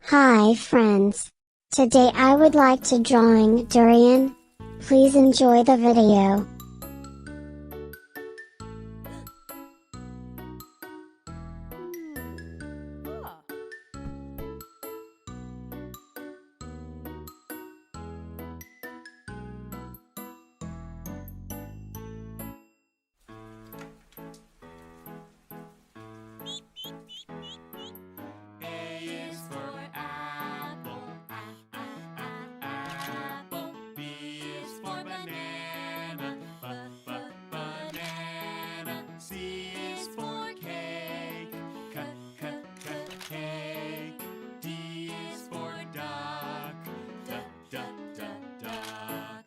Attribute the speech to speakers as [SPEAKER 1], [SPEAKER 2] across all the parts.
[SPEAKER 1] Hi friends. Today I would like to drawing durian. Please enjoy the video.
[SPEAKER 2] A is for apple, apple. B is for banana, banana. C is for cake, cake. D is for duck, duck.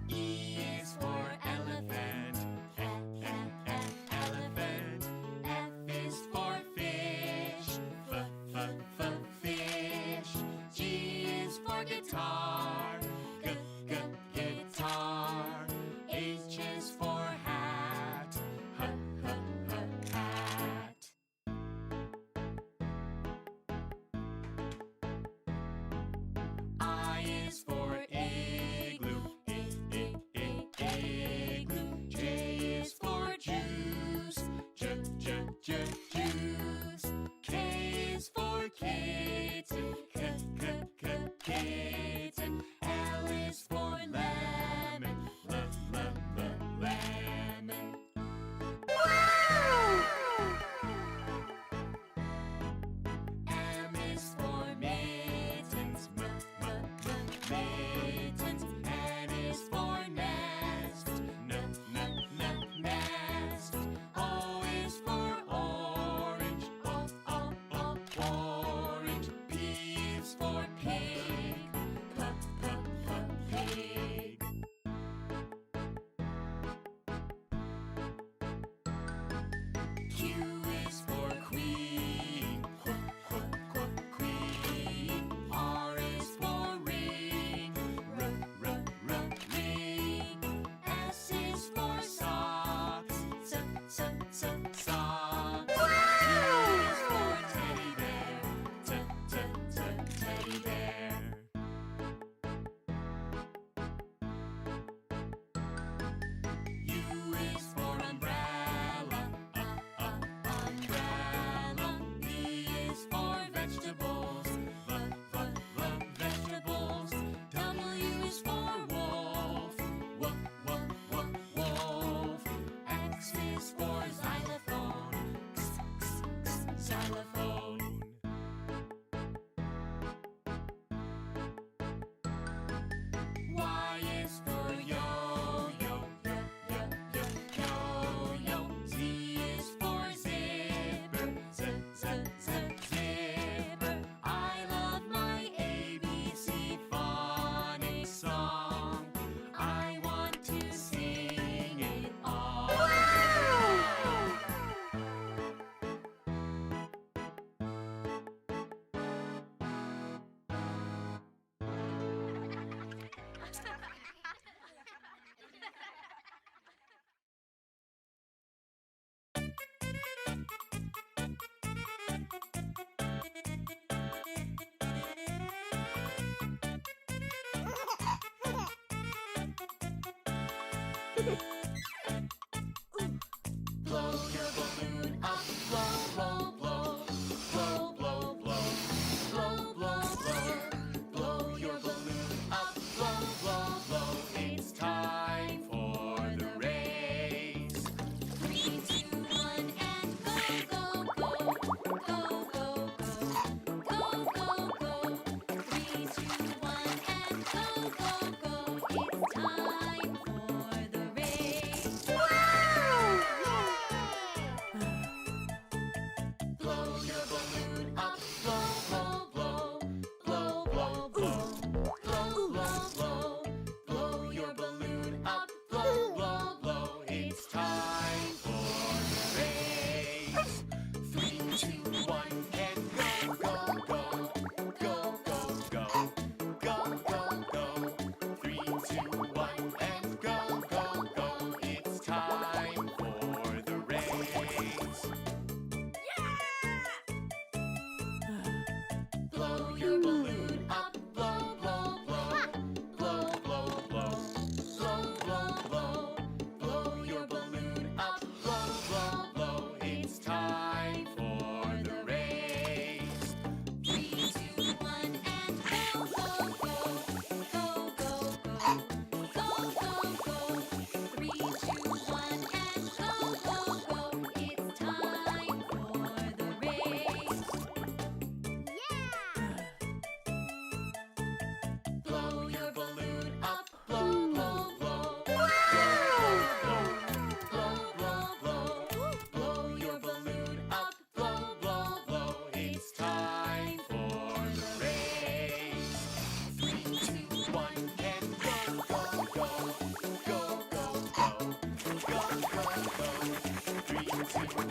[SPEAKER 2] E is for elephant, elephant. F is for fish, fish. G is for guitar, guitar. H is for hat, hat. I is for igloo, igloo. J is for juice, juice. K is for kitten, kitten. L is for lemon, lemon. M is for mittens, mittens. N is for nest, nest. O is for orange, orange. P is for pig, pig. Q is for queen, queen. R is for ring, ring. S is for socks, socks. T is for teddy bear, teddy bear. U is for umbrella,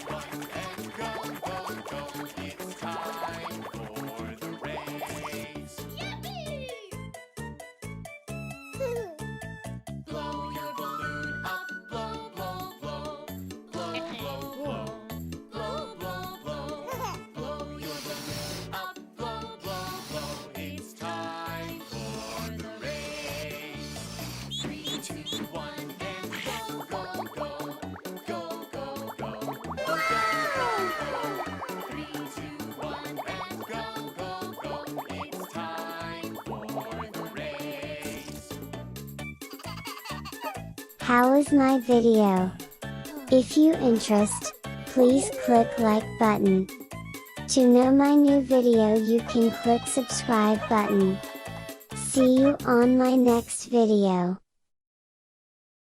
[SPEAKER 2] one, and go, go, go. It's time for the race. Blow your balloon up, blow, blow, blow. Blow, blow, blow. Blow, blow, blow. Blow your balloon up, blow, blow, blow. It's time for the race. 3, 2, 1, and go, go, go. Go, go, go. Go, go, go. 3, 2, 1, and go, go, go. It's time for the race.
[SPEAKER 1] How was my video? If you interest, please click like button. To know my new video you can click subscribe button. See you on my next video.